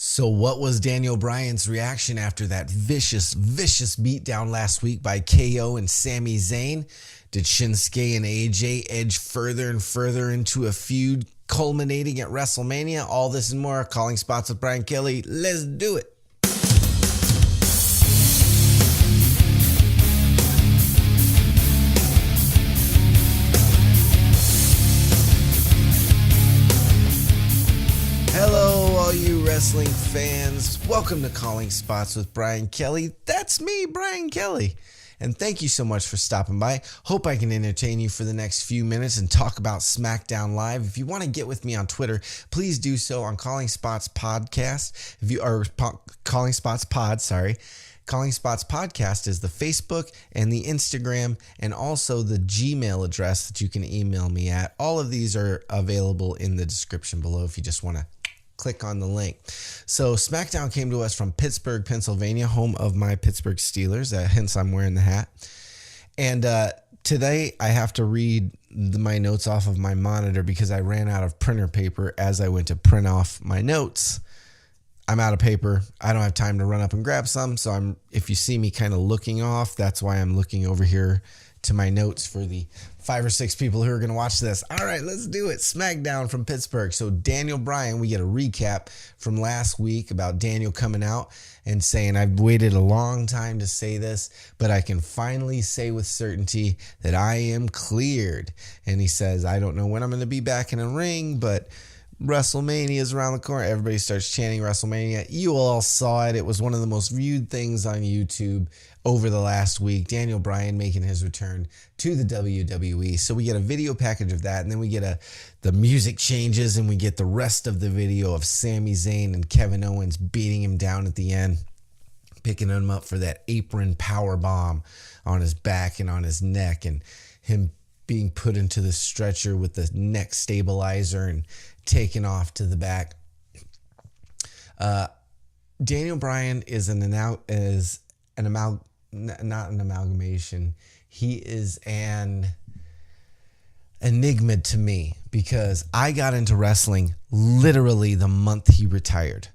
So what was Daniel Bryan's reaction after that vicious beatdown last week by KO and Sami Zayn? Did Shinsuke and AJ edge further and further into a feud culminating at WrestleMania? All this and more. Calling Spots with Bryan Kelly. Let's do it. Hello, all you wrestling fans. Welcome to Calling Spots with Bryan Kelly. That's me, Bryan Kelly. And thank you so much for stopping by. Hope I can entertain you for the next few minutes and talk about SmackDown Live. If you want to get with me on Twitter, please do so on Calling Spots Podcast. If you are Calling Spots Pod, sorry. Calling Spots Podcast is the Facebook and the Instagram and also the Gmail address that you can email me at. All of these are available in the description below if you just want to click on the link. So SmackDown came to us from Pittsburgh, Pennsylvania, home of my Pittsburgh Steelers. Hence I'm wearing the hat. And today I have to read my notes off of my monitor because I ran out of printer paper as I went to print off my notes. I'm out of paper. I don't have time to run up and grab some. So if you see me kind of looking off, that's why I'm looking over here to my notes for the 5 or 6 people who are going to watch this. All right, let's do it. SmackDown from Pittsburgh. So Daniel Bryan, we get a recap from last week about Daniel coming out and saying, I've waited a long time to say this, but I can finally say with certainty that I am cleared. And he says, I don't know when I'm going to be back in a ring, but WrestleMania is around the corner. Everybody starts chanting WrestleMania. You all saw it. It was one of the most viewed things on YouTube over the last week. Daniel Bryan making his return to the WWE. So we get a video package of that, and then we get the music changes, and we get the rest of the video of Sami Zayn and Kevin Owens beating him down at the end, picking him up for that apron power bomb on his back and on his neck, and him being put into the stretcher with the neck stabilizer and taken off to the back. Daniel Bryan is not an amalgamation. He is an enigma to me because I got into wrestling literally the month he retired.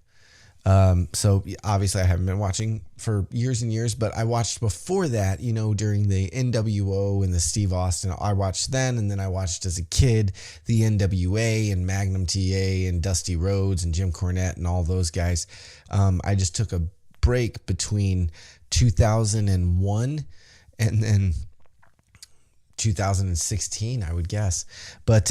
So obviously I haven't been watching for years and years, but I watched before that, during the NWO and the Steve Austin. I watched then, and then I watched as a kid the NWA and Magnum TA and Dusty Rhodes and Jim Cornette and all those guys. I just took a break between 2001 and then 2016, I would guess. But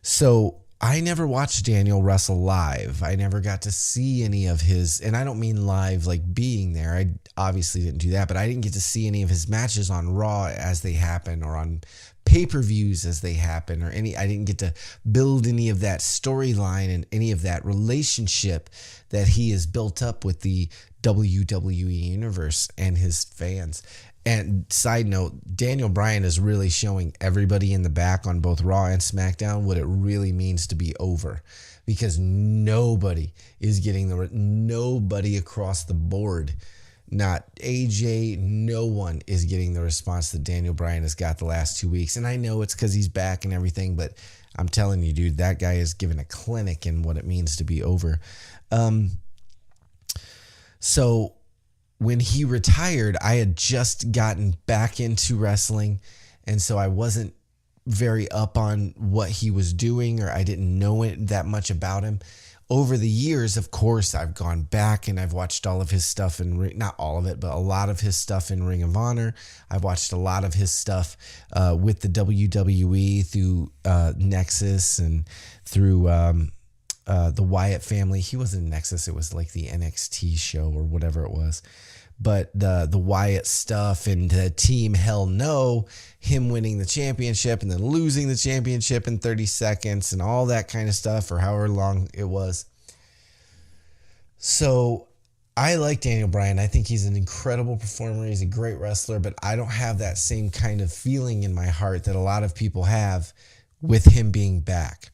so I never watched Daniel wrestle live. I never got to see any of his, and I don't mean live like being there. I obviously didn't do that, but I didn't get to see any of his matches on Raw as they happen or on pay-per-views as they happen I didn't get to build any of that storyline and any of that relationship that he has built up with the WWE universe and his fans. And side note, Daniel Bryan is really showing everybody in the back on both Raw and SmackDown what it really means to be over, because nobody is getting nobody across the board, not AJ, no one is getting the response that Daniel Bryan has got the last 2 weeks. And I know it's because he's back and everything, but I'm telling you, dude, that guy is giving a clinic in what it means to be over. So when he retired, I had just gotten back into wrestling, and so I wasn't very up on what he was doing, or I didn't know it that much about him. Over the years, of course, I've gone back and I've watched all of his stuff not all of it, but a lot of his stuff in Ring of Honor. I've watched a lot of his stuff with the WWE through Nexus and through the Wyatt family. He wasn't in Nexus. It was like the NXT show or whatever it was. But the Wyatt stuff and the Team Hell No, him winning the championship and then losing the championship in 30 seconds and all that kind of stuff, or however long it was. So I like Daniel Bryan. I think he's an incredible performer. He's a great wrestler, but I don't have that same kind of feeling in my heart that a lot of people have with him being back.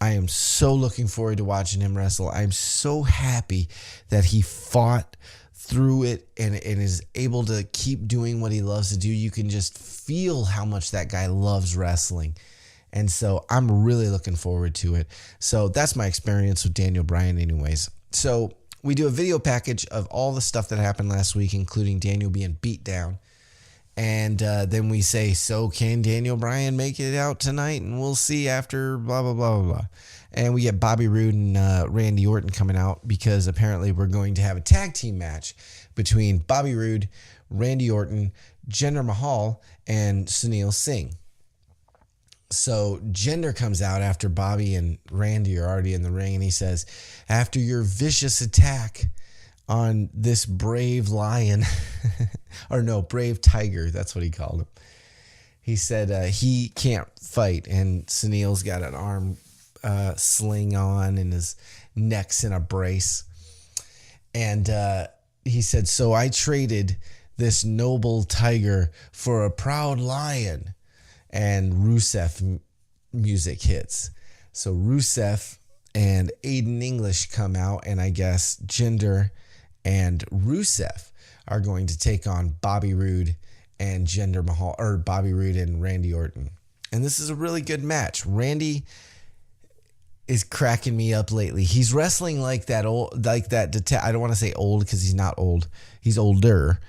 I am so looking forward to watching him wrestle. I'm so happy that he fought through it and is able to keep doing what he loves to do. You can just feel how much that guy loves wrestling. And so I'm really looking forward to it. So that's my experience with Daniel Bryan anyways. So we do a video package of all the stuff that happened last week, including Daniel being beat down. And then we say, so can Daniel Bryan make it out tonight? And we'll see after blah, blah, blah, blah, blah. And we get Bobby Roode and Randy Orton coming out because apparently we're going to have a tag team match between Bobby Roode, Randy Orton, Jinder Mahal, and Sunil Singh. So Jinder comes out after Bobby and Randy are already in the ring, and he says, after your vicious attack on this brave lion, or no, brave tiger, that's what he called him. He said he can't fight, and Sunil's got an arm sling on, and his neck's in a brace. And he said, so I traded this noble tiger for a proud lion. And Rusev music hits. So Rusev and Aiden English come out, and I guess Jinder and Rusev are going to take on Bobby Roode and Jinder Mahal, or Bobby Roode and Randy Orton. And this is a really good match. Randy is cracking me up lately. He's wrestling like that old, like that. I don't want to say old because he's not old. He's older.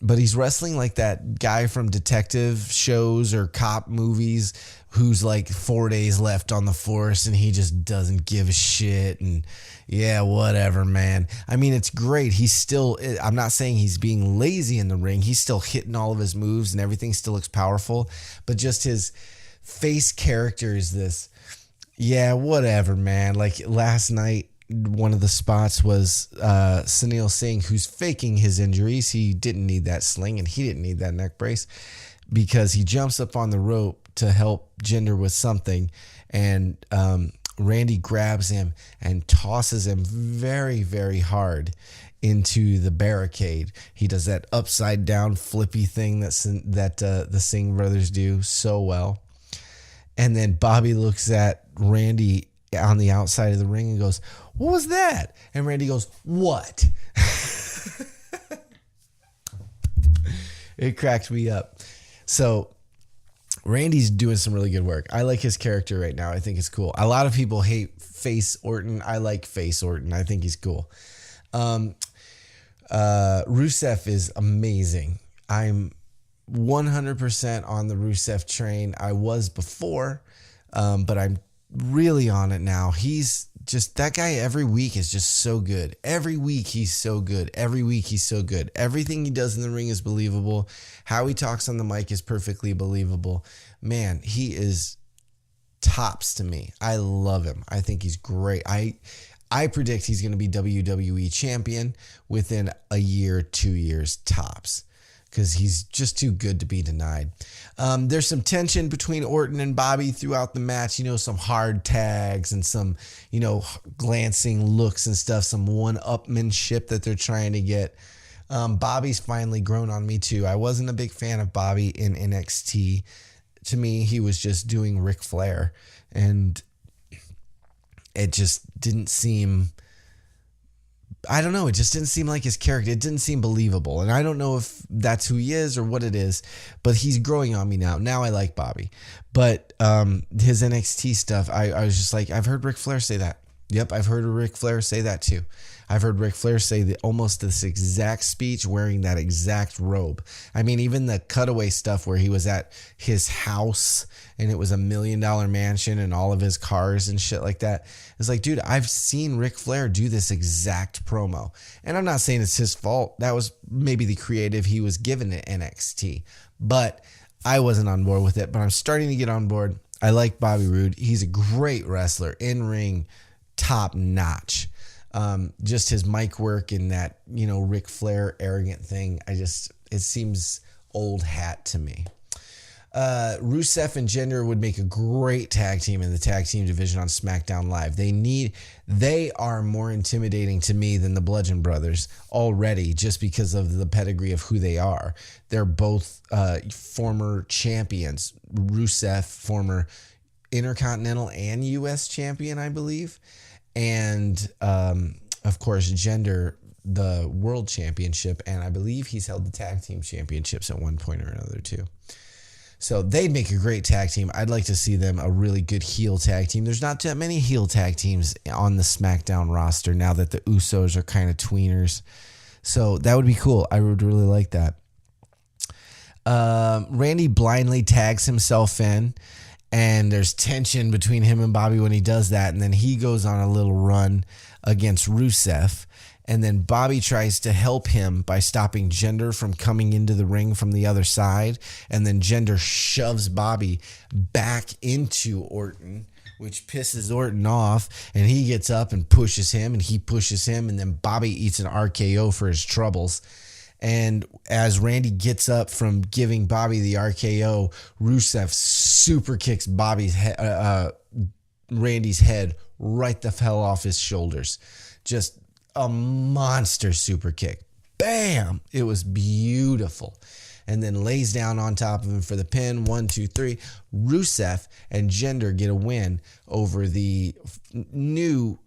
But he's wrestling like that guy from detective shows or cop movies who's like 4 days left on the force and he just doesn't give a shit. And yeah, whatever, man. I mean, it's great. He's still, I'm not saying he's being lazy in the ring. He's still hitting all of his moves and everything still looks powerful, but just his face character is this, yeah, whatever, man. Like last night, one of the spots was Sunil Singh, who's faking his injuries. He didn't need that sling and he didn't need that neck brace because he jumps up on the rope to help Jinder with something. And Randy grabs him and tosses him very, very hard into the barricade. He does that upside down flippy thing that the Singh brothers do so well. And then Bobby looks at Randy on the outside of the ring and goes, what was that? And Randy goes, what? It cracked me up. So Randy's doing some really good work. I like his character right now. I think it's cool. A lot of people hate Face Orton. I like Face Orton. I think he's cool. Rusev is amazing. I'm 100% on the Rusev train. I was before, but I'm really on it now. He's just, that guy every week is just so good. Every week he's so good. Every week he's so good. Everything he does in the ring is believable. How he talks on the mic is perfectly believable. Man, he is tops to me. I love him. I think he's great. I predict he's going to be WWE champion within a year, 2 years tops, because he's just too good to be denied. There's some tension between Orton and Bobby throughout the match. You know, some hard tags and some, glancing looks and stuff, some one-upmanship that they're trying to get. Bobby's finally grown on me too. I wasn't a big fan of Bobby in NXT. To me, he was just doing Ric Flair, and it just didn't seem... I don't know. It just didn't seem like his character. It didn't seem believable. And I don't know if that's who he is or what it is, but he's growing on me now. Now I like Bobby. But his NXT stuff, I was just like, I've heard Ric Flair say that. Yep, I've heard Ric Flair say that too. I've heard Ric Flair say almost this exact speech wearing that exact robe. I mean, even the cutaway stuff where he was at his house and it was $1 million mansion and all of his cars and shit like that. It's like, dude, I've seen Ric Flair do this exact promo. And I'm not saying it's his fault. That was maybe the creative he was given at NXT. But I wasn't on board with it. But I'm starting to get on board. I like Bobby Roode. He's a great wrestler, in-ring, top notch. Just his mic work and that, Ric Flair arrogant thing. It seems old hat to me. Rusev and Jinder would make a great tag team in the tag team division on SmackDown Live. They are more intimidating to me than the Bludgeon Brothers already, just because of the pedigree of who they are. They're both former champions. Rusev, former Intercontinental and U.S. champion, I believe. And, of course, Jinder, the world championship. And I believe he's held the tag team championships at one point or another, too. So they'd make a great tag team. I'd like to see them a really good heel tag team. There's not that many heel tag teams on the SmackDown roster now that the Usos are kind of tweeners. So that would be cool. I would really like that. Randy blindly tags himself in, and there's tension between him and Bobby when he does that. And then he goes on a little run against Rusev. And then Bobby tries to help him by stopping Jinder from coming into the ring from the other side. And then Jinder shoves Bobby back into Orton, which pisses Orton off. And he gets up and pushes him, and he pushes him. And then Bobby eats an RKO for his troubles. And as Randy gets up from giving Bobby the RKO, Rusev super kicks Randy's head right the hell off his shoulders. Just a monster super kick. Bam! It was beautiful. And then lays down on top of him for the pin. 1, 2, 3. Rusev and Jinder get a win over the new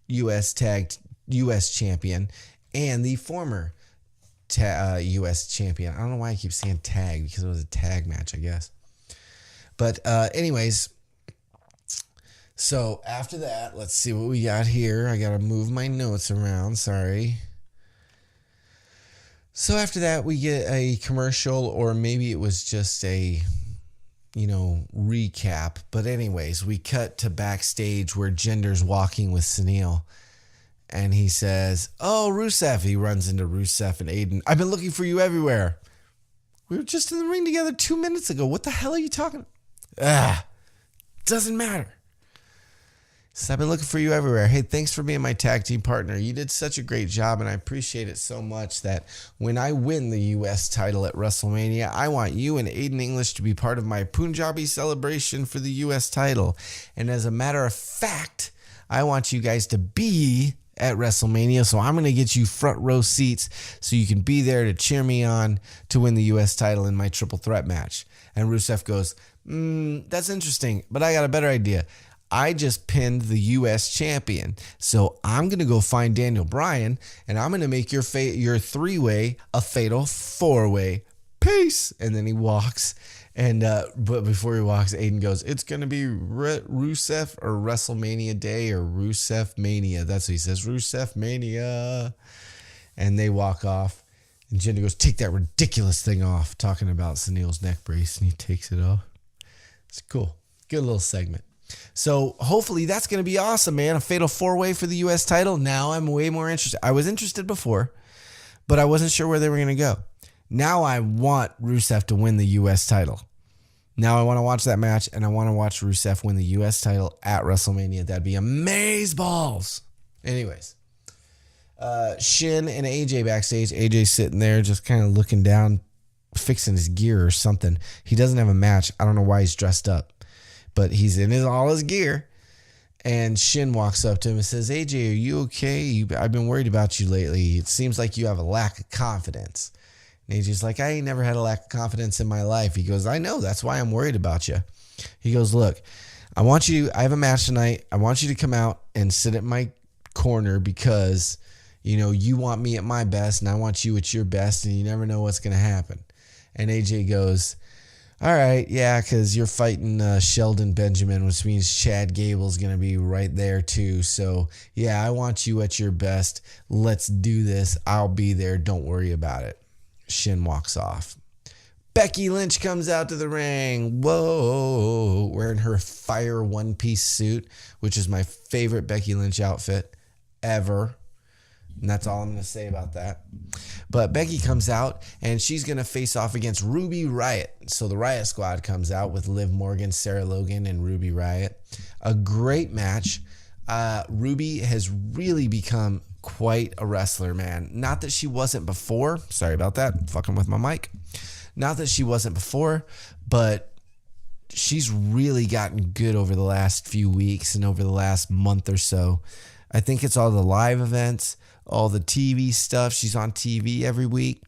U.S. champion and the former U.S. champion. I don't know why I keep saying tag, because it was a tag match, I guess. But anyways, so after that, let's see what we got here. I got to move my notes around. Sorry. So after that, we get a commercial, or maybe it was just a, recap. But anyways, we cut to backstage where Jinder's walking with Sunil. And he says, "Oh, Rusev." He runs into Rusev and Aiden. "I've been looking for you everywhere." "We were just in the ring together 2 minutes ago. What the hell are you talking about?" Doesn't matter. "I've been looking for you everywhere. Hey, thanks for being my tag team partner. You did such a great job, and I appreciate it so much that when I win the U.S. title at WrestleMania, I want you and Aiden English to be part of my Punjabi celebration for the U.S. title. And as a matter of fact, I want you guys to be at WrestleMania, so I'm going to get you front row seats so you can be there to cheer me on to win the U.S. title in my triple threat match." And Rusev goes, "That's interesting, but I got a better idea. I just pinned the U.S. champion, so I'm going to go find Daniel Bryan, and I'm going to make your three-way a fatal four-way. Peace." And then he walks. And but before he walks, Aiden goes, "It's going to be Rusev or WrestleMania Day or Rusev Mania." That's what he says, Rusev Mania. And they walk off. And Jinder goes, "Take that ridiculous thing off," talking about Sunil's neck brace. And he takes it off. It's cool. Good little segment. So hopefully that's going to be awesome, man. A fatal four-way for the U.S. title. Now I'm way more interested. I was interested before, but I wasn't sure where they were going to go. Now I want Rusev to win the U.S. title. Now I want to watch that match, and I want to watch Rusev win the U.S. title at WrestleMania. That'd be amazeballs. Anyways, Shin and AJ backstage. AJ's sitting there just kind of looking down, fixing his gear or something. He doesn't have a match. I don't know why he's dressed up, but he's in all his gear. And Shin walks up to him and says, "AJ, are you okay? I've been worried about you lately. It seems like you have a lack of confidence." And AJ's like, "I ain't never had a lack of confidence in my life." He goes, "I know. That's why I'm worried about you." He goes, "Look, I have a match tonight. I want you to come out and sit at my corner because, you want me at my best and I want you at your best, and you never know what's going to happen." And AJ goes, "All right, yeah, because you're fighting Sheldon Benjamin, which means Chad Gable's going to be right there too. So, yeah, I want you at your best. Let's do this. I'll be there. Don't worry about it." Shin walks off. Becky Lynch comes out to the ring. Whoa, wearing her fire one-piece suit, which is my favorite Becky Lynch outfit ever. And that's all I'm going to say about that. But Becky comes out, and she's going to face off against Ruby Riott. So the Riott Squad comes out with Liv Morgan, Sarah Logan, and Ruby Riott. A great match. Ruby has really become quite a wrestler, man. Not that she wasn't before. Sorry about that. I'm fucking with my mic. Not that she wasn't before, but she's really gotten good over the last few weeks and over the last month or so. I think it's all the live events, all the TV stuff. She's on TV every week,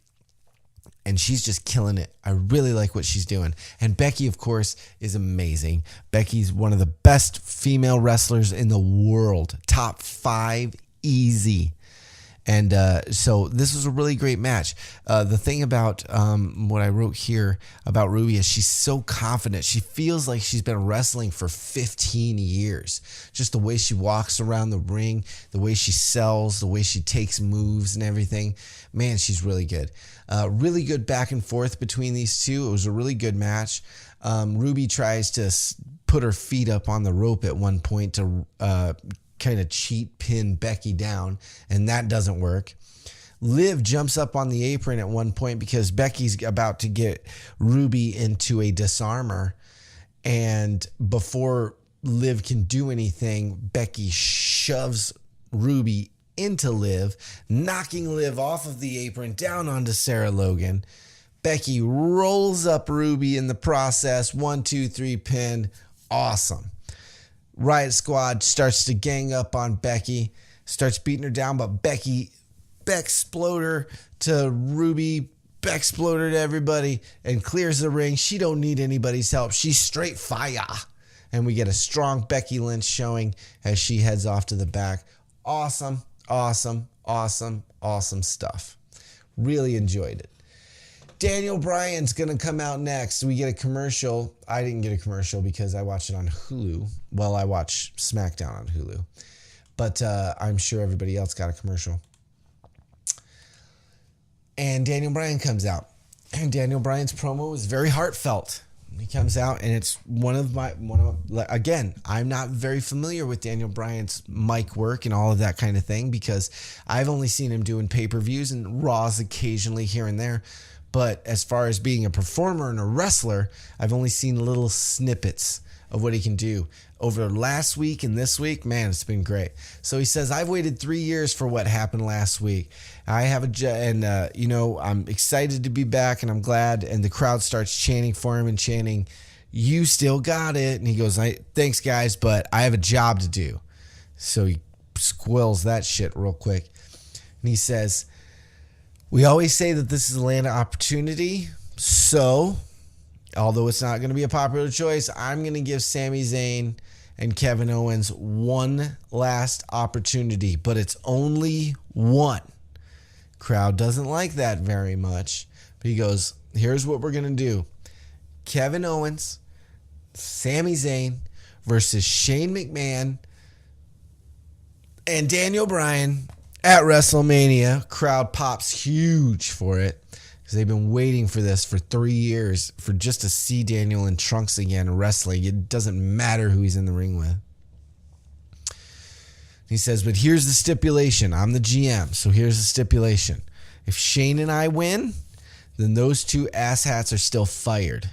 and she's just killing it. I really like what she's doing. And Becky, of course, is amazing. Becky's one of the best female wrestlers in the world. Top 5, easy. And so this was a really great match. The thing about what I wrote here about Ruby is she's so confident. She feels like she's been wrestling for 15 years. Just the way she walks around the ring, the way she sells, the way she takes moves and everything. Man, she's really good. Really good back and forth between these two. It was a really good match. Ruby tries to put her feet up on the rope at one point to kind of cheat pin Becky down, and that doesn't work. Liv jumps up on the apron at one point because Becky's about to get Ruby into a disarmer, and before Liv can do anything, Becky shoves Ruby into Liv, knocking Liv off of the apron down onto Sarah Logan. Becky rolls up Ruby in the process. 1, 2, 3 pin. Awesome. Riot Squad starts to gang up on Becky, starts beating her down, but Becky Beck-sploder to Ruby, Beck-sploder to everybody, and clears the ring. She don't need anybody's help. She's straight fire. And we get a strong Becky Lynch showing as she heads off to the back. Awesome, awesome, awesome, awesome stuff. Really enjoyed it. Daniel Bryan's going to come out next. We get a commercial. I didn't get a commercial because I watched it on Hulu. Well, I watch SmackDown on Hulu. But I'm sure everybody else got a commercial. And Daniel Bryan comes out. And Daniel Bryan's promo is very heartfelt. He comes out and it's again, I'm not very familiar with Daniel Bryan's mic work and all of that kind of thing because I've only seen him doing pay-per-views and Raws occasionally here and there. But as far as being a performer and a wrestler, I've only seen little snippets of what he can do. Over last week and this week, man, it's been great. So he says, I've waited 3 years for what happened last week. I have I'm excited to be back and I'm glad. And the crowd starts chanting for him and chanting, you still got it. And he goes, thanks guys, but I have a job to do. So he squills that shit real quick. And he says, we always say that this is a land of opportunity. So, although it's not going to be a popular choice, I'm going to give Sami Zayn and Kevin Owens one last opportunity, but it's only one. Crowd doesn't like that very much. But he goes, here's what we're going to do. Kevin Owens, Sami Zayn versus Shane McMahon and Daniel Bryan at WrestleMania. Crowd pops huge for it because they've been waiting for this for 3 years for just to see Daniel in trunks again wrestling. It doesn't matter who he's in the ring with. He says, but here's the stipulation. I'm the GM, so here's the stipulation. If Shane and I win, then those two asshats are still fired.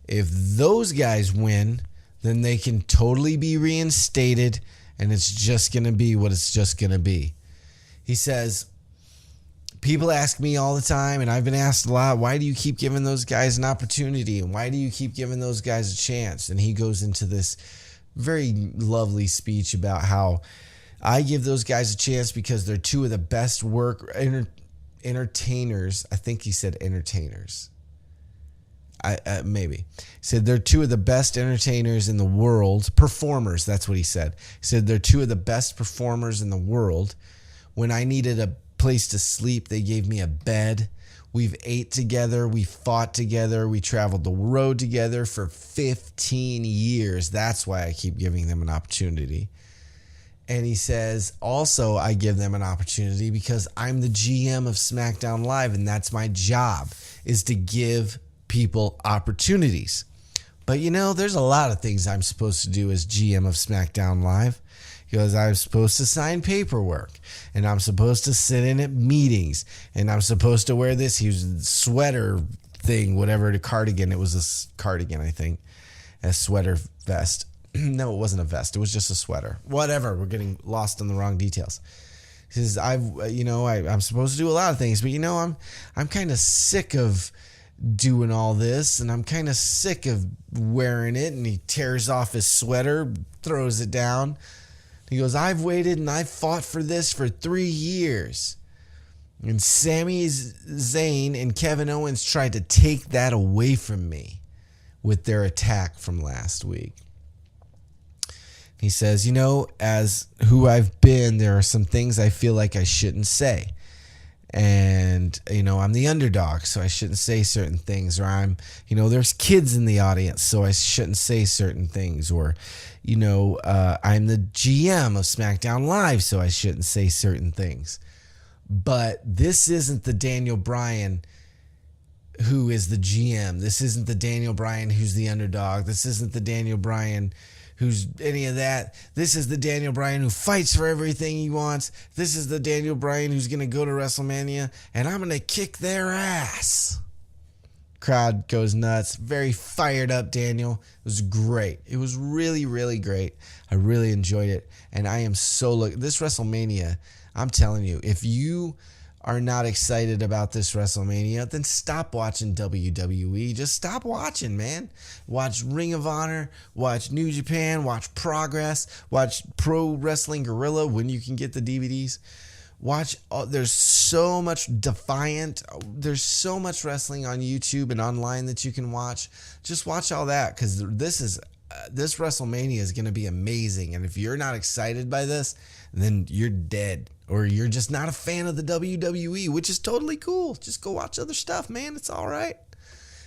If those guys win, then they can totally be reinstated, and it's just going to be what it's just going to be. He says, people ask me all the time, and I've been asked a lot, why do you keep giving those guys an opportunity? And why do you keep giving those guys a chance? And he goes into this very lovely speech about how I give those guys a chance because they're two of the best entertainers. I think he said entertainers. Maybe. He said they're two of the best entertainers in the world. Performers, that's what he said. He said they're two of the best performers in the world. When I needed a place to sleep, they gave me a bed. We've ate together. We fought together. We traveled the road together for 15 years. That's why I keep giving them an opportunity. And he says, also, I give them an opportunity because I'm the GM of SmackDown Live, and that's my job, is to give people opportunities. But, there's a lot of things I'm supposed to do as GM of SmackDown Live. Because I'm supposed to sign paperwork, and I'm supposed to sit in at meetings, and I'm supposed to wear this sweater thing, whatever, the cardigan. It was a cardigan, I think, a sweater vest. No, it wasn't a vest. It was just a sweater. Whatever. We're getting lost in the wrong details. He says, I'm supposed to do a lot of things, but I'm kind of sick of doing all this, and I'm kind of sick of wearing it. And he tears off his sweater, throws it down. He goes, I've waited and I've fought for this for 3 years. And Sami Zayn and Kevin Owens tried to take that away from me with their attack from last week. He says, as who I've been, there are some things I feel like I shouldn't say. And, I'm the underdog, so I shouldn't say certain things. Or I'm, there's kids in the audience, so I shouldn't say certain things. Or, I'm the GM of SmackDown Live, so I shouldn't say certain things. But this isn't the Daniel Bryan who is the GM. This isn't the Daniel Bryan who's the underdog. This isn't the Daniel Bryan who's any of that. This is the Daniel Bryan who fights for everything he wants. This is the Daniel Bryan who's going to go to WrestleMania, and I'm going to kick their ass. Crowd goes nuts. Very fired up, Daniel. It was great. It was really, really great. I really enjoyed it, and I am this WrestleMania, I'm telling you, if you are not excited about this WrestleMania, then stop watching WWE. Just stop watching, man. Watch Ring of Honor, watch New Japan, watch Progress, watch Pro Wrestling Guerrilla when you can get the DVDs. Watch, there's so much Defiant. There's so much wrestling on YouTube and online that you can watch. Just watch all that, because this WrestleMania is going to be amazing. And if you're not excited by this, then you're dead. Or you're just not a fan of the WWE, which is totally cool. Just go watch other stuff, man. It's all right.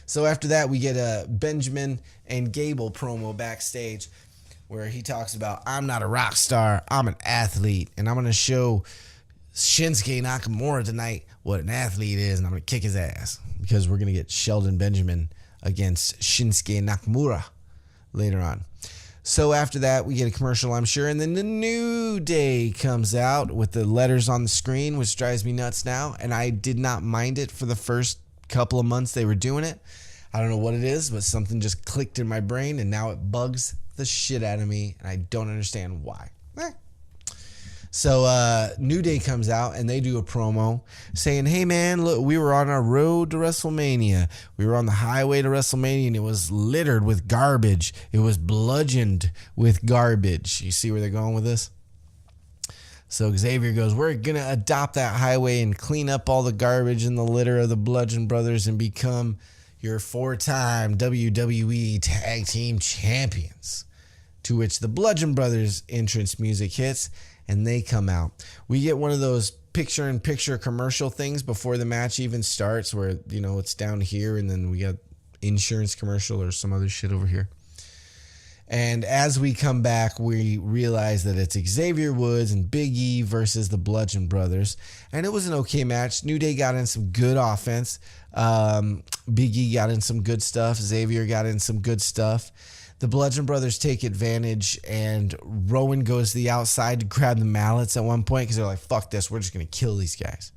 So after that, we get a Benjamin and Gable promo backstage where he talks about, I'm not a rock star, I'm an athlete. And I'm going to show Shinsuke Nakamura tonight what an athlete is, and I'm going to kick his ass. Because we're going to get Shelton Benjamin against Shinsuke Nakamura later on. So after that, we get a commercial, I'm sure, and then the New Day comes out with the letters on the screen, which drives me nuts now, and I did not mind it for the first couple of months they were doing it. I don't know what it is, but something just clicked in my brain, and now it bugs the shit out of me, and I don't understand why. So New Day comes out, and they do a promo saying, hey, man, look, we were on our road to WrestleMania. We were on the highway to WrestleMania, and it was littered with garbage. It was bludgeoned with garbage. You see where they're going with this? So Xavier goes, we're going to adopt that highway and clean up all the garbage and the litter of the Bludgeon Brothers and become your 4-time WWE Tag Team Champions. To which the Bludgeon Brothers entrance music hits, and they come out. We get one of those picture-in-picture commercial things before the match even starts where, it's down here, and then we got insurance commercial or some other shit over here. And as we come back, we realize that it's Xavier Woods and Big E versus the Bludgeon Brothers. And it was an okay match. New Day got in some good offense. Big E got in some good stuff. Xavier got in some good stuff. The Bludgeon Brothers take advantage, and Rowan goes to the outside to grab the mallets at one point because they're like, fuck this, we're just going to kill these guys.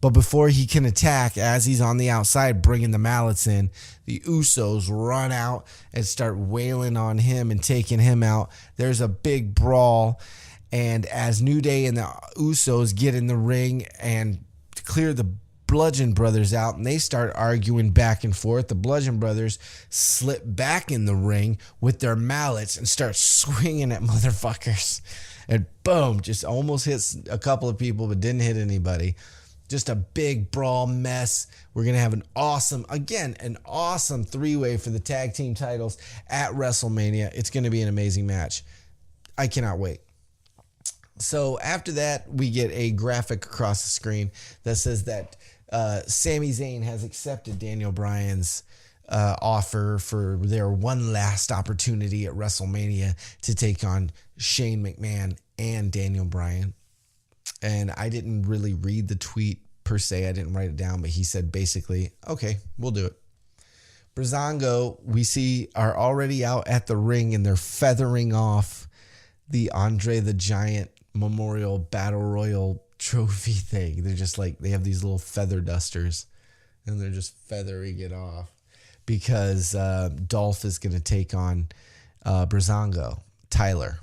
But before he can attack, as he's on the outside bringing the mallets in, the Usos run out and start wailing on him and taking him out. There's a big brawl, and as New Day and the Usos get in the ring and clear the Bludgeon Brothers out, and they start arguing back and forth, the Bludgeon Brothers slip back in the ring with their mallets and start swinging at motherfuckers. And boom, just almost hits a couple of people but didn't hit anybody. Just a big brawl mess. We're going to have an awesome three-way for the tag team titles at WrestleMania. It's going to be an amazing match. I cannot wait. So after that, we get a graphic across the screen that says that Sami Zayn has accepted Daniel Bryan's offer for their one last opportunity at WrestleMania to take on Shane McMahon and Daniel Bryan. And I didn't really read the tweet per se. I didn't write it down, but he said basically, okay, we'll do it. Breezango, we see, are already out at the ring, and they're feathering off the Andre the Giant Memorial Battle Royal trophy thing. They're just like, they have these little feather dusters, and they're just feathering it off because Dolph is going to take on Breezango, Tyler.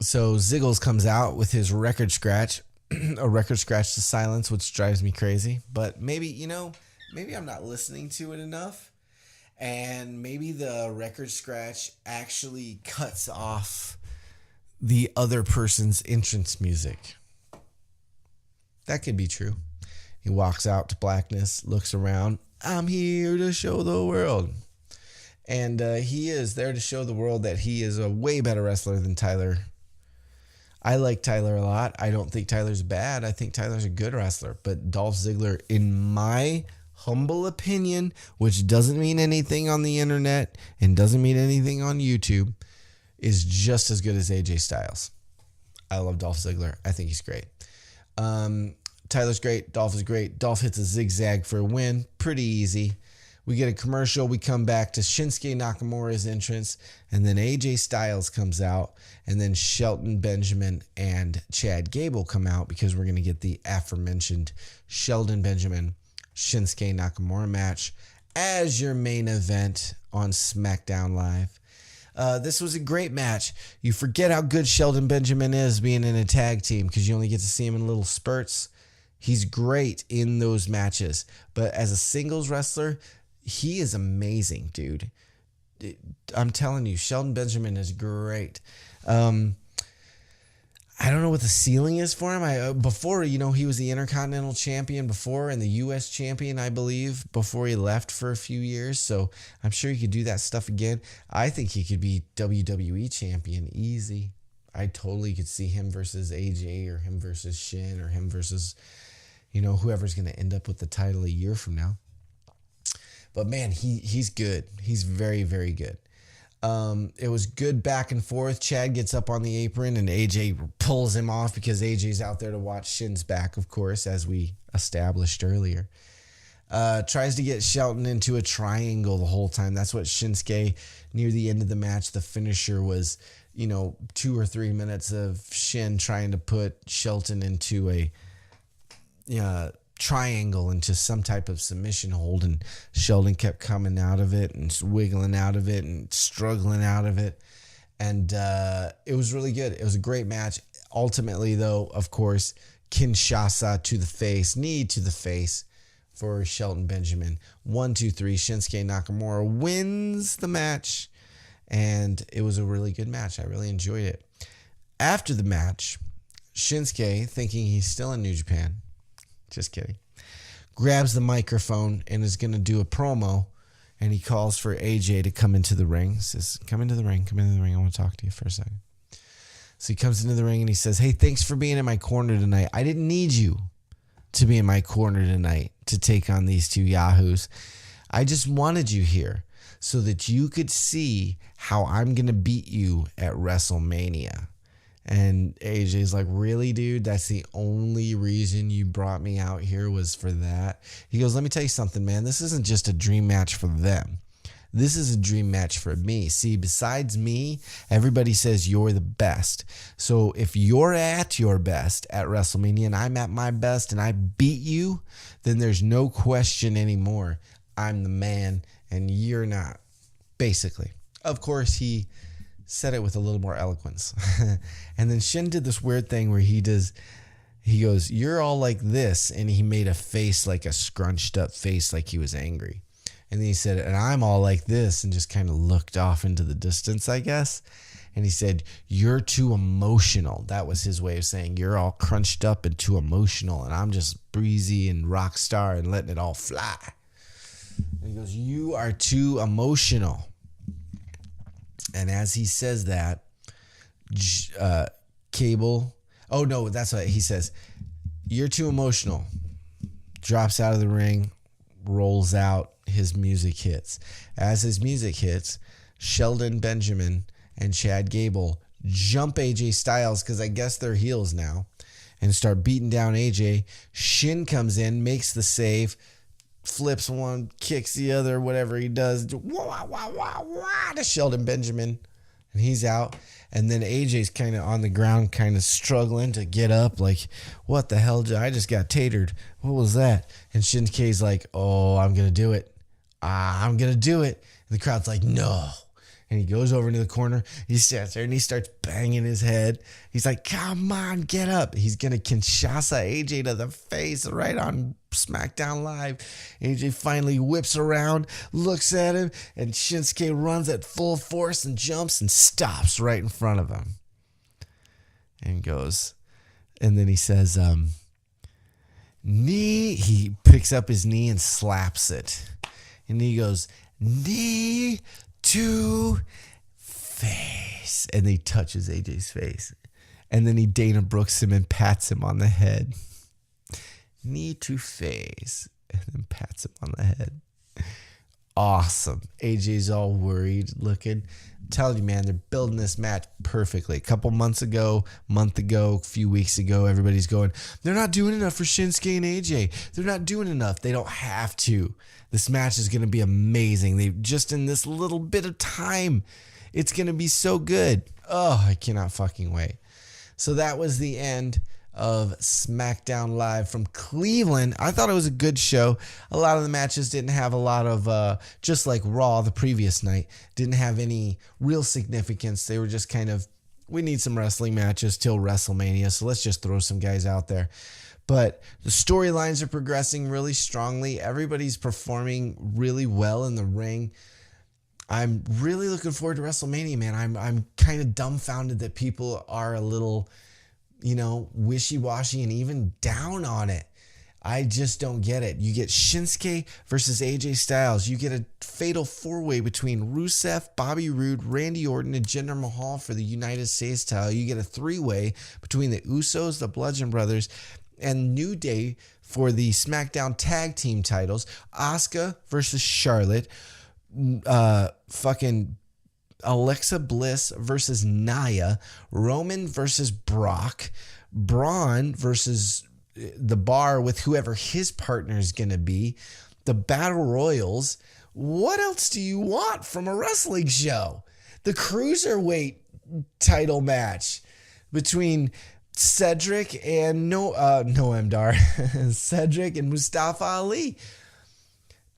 So Ziggles comes out with his record scratch, a record scratch to silence, which drives me crazy. But maybe I'm not listening to it enough. And maybe the record scratch actually cuts off the other person's entrance music. That could be true. He walks out to blackness, looks around. I'm here to show the world. And he is there to show the world that he is a way better wrestler than Tyler. I like Tyler a lot. I don't think Tyler's bad. I think Tyler's a good wrestler. But Dolph Ziggler, in my humble opinion, which doesn't mean anything on the internet and doesn't mean anything on YouTube, is just as good as AJ Styles. I love Dolph Ziggler. I think he's great. Tyler's great. Dolph is great. Dolph hits a zigzag for a win. Pretty easy. We get a commercial. We come back to Shinsuke Nakamura's entrance. And then AJ Styles comes out. And then Shelton Benjamin and Chad Gable come out because we're going to get the aforementioned Shelton Benjamin Shinsuke Nakamura match as your main event on SmackDown Live. This was a great match. You forget how good Shelton Benjamin is being in a tag team because you only get to see him in little spurts. He's great in those matches. But as a singles wrestler, he is amazing, dude. I'm telling you, Shelton Benjamin is great. I don't know what the ceiling is for him. Before, he was the Intercontinental Champion before and the U.S. Champion, I believe, before he left for a few years. So I'm sure he could do that stuff again. I think he could be WWE Champion easy. I totally could see him versus AJ or him versus Shin or him versus, whoever's going to end up with the title a year from now. But man, he's good. He's very, very good. It was good back and forth. Chad gets up on the apron and AJ pulls him off because AJ's out there to watch Shin's back, of course, as we established earlier. Tries to get Shelton into a triangle the whole time. That's what Shinsuke, near the end of the match, the finisher was, 2 or 3 minutes of Shin trying to put Shelton into a triangle, into some type of submission hold, and Shelton kept coming out of it and wiggling out of it and struggling out of it, and it was really good. It was a great match. Ultimately, though, of course, Kinshasa to the face, knee to the face for Shelton Benjamin. 1, 2, 3. Shinsuke Nakamura wins the match, and it was a really good match. I really enjoyed it. After the match, Shinsuke, thinking he's still in New Japan, just kidding, grabs the microphone and is going to do a promo, and he calls for AJ to come into the ring. Says, come into the ring. I want to talk to you for a second. So he comes into the ring and he says, hey, thanks for being in my corner tonight. I didn't need you to be in my corner tonight to take on these two yahoos. I just wanted you here so that you could see how I'm going to beat you at WrestleMania. And AJ's like, really, dude? That's the only reason you brought me out here was for that? He goes, let me tell you something, man. This isn't just a dream match for them. This is a dream match for me. See, besides me, everybody says you're the best. So if you're at your best at WrestleMania and I'm at my best and I beat you, then there's no question anymore. I'm the man and you're not, basically. Of course, he said it with a little more eloquence. And then Shin did this weird thing where he goes, you're all like this. And he made a face, like a scrunched up face, like he was angry. And then he said, and I'm all like this, and just kind of looked off into the distance, I guess. And he said, you're too emotional. That was his way of saying you're all crunched up and too emotional. And I'm just breezy and rock star and letting it all fly. And he goes, you are too emotional. And as he says that, Cable, oh no, that's what he says. You're too emotional. Drops out of the ring, rolls out, his music hits. As his music hits, Shelton Benjamin and Chad Gable jump AJ Styles, because I guess they're heels now, and start beating down AJ. Shin comes in, makes the save, flips one, kicks the other, whatever he does, wah, wah, wah, wah, to Shelton Benjamin, and he's out. And then AJ's kind of on the ground, kind of struggling to get up, like, what the hell? I just got tatered. What was that? And Shinsuke's like, oh, I'm going to do it. I'm going to do it. And the crowd's like, no. And he goes over into the corner. He stands there and he starts banging his head. He's like, come on, get up. He's going to Kinshasa AJ to the face right on SmackDown Live. AJ finally whips around, looks at him, and Shinsuke runs at full force and jumps and stops right in front of him. And goes, and then he says, knee. He picks up his knee and slaps it. And he goes, knee to face. And he touches AJ's face. And then he Dana Brooks him and pats him on the head. Knee to face. And then pats him on the head. Awesome. AJ's all worried looking. I'm telling you, man, they're building this match perfectly. A couple month ago, a few weeks ago, everybody's going, they're not doing enough for Shinsuke and AJ. They're not doing enough. They don't have to. This match is going to be amazing. They just in this little bit of time, it's going to be so good. Oh, I cannot fucking wait. So that was the end of SmackDown Live from Cleveland. I thought it was a good show. A lot of the matches didn't have a lot of, just like Raw the previous night, didn't have any real significance. They were just kind of, we need some wrestling matches till WrestleMania, so let's just throw some guys out there. But the storylines are progressing really strongly. Everybody's performing really well in the ring. I'm really looking forward to WrestleMania, man. I'm kind of dumbfounded that people are a little, wishy-washy and even down on it. I just don't get it. You get Shinsuke versus AJ Styles. You get a fatal four-way between Rusev, Bobby Roode, Randy Orton, and Jinder Mahal for the United States title. You get a three-way between the Usos, the Bludgeon Brothers, and New Day for the SmackDown Tag Team titles. Asuka versus Charlotte. Fucking Alexa Bliss versus Nia, Roman versus Brock, Braun versus the Bar with whoever his partner is going to be, the Battle Royals. What else do you want from a wrestling show? The Cruiserweight title match between Cedric and Noam Dar, Cedric and Mustafa Ali.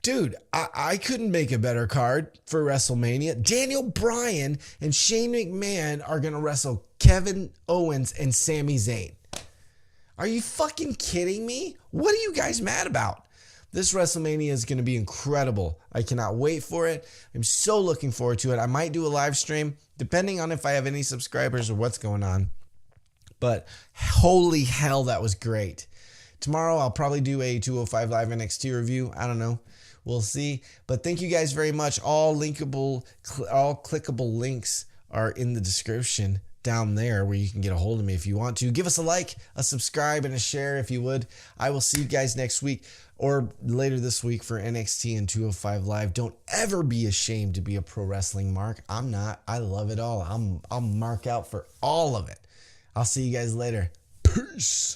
Dude, I couldn't make a better card for WrestleMania. Daniel Bryan and Shane McMahon are going to wrestle Kevin Owens and Sami Zayn. Are you fucking kidding me? What are you guys mad about? This WrestleMania is going to be incredible. I cannot wait for it. I'm so looking forward to it. I might do a live stream, depending on if I have any subscribers or what's going on. But holy hell, that was great. Tomorrow, I'll probably do a 205 Live NXT review. I don't know. We'll see. But thank you guys very much. All clickable links are in the description down there where you can get a hold of me if you want to. Give us a like, a subscribe, and a share if you would. I will see you guys next week or later this week for NXT and 205 Live. Don't ever be ashamed to be a pro wrestling mark. I'm not. I love it all. I'll mark out for all of it. I'll see you guys later. Peace.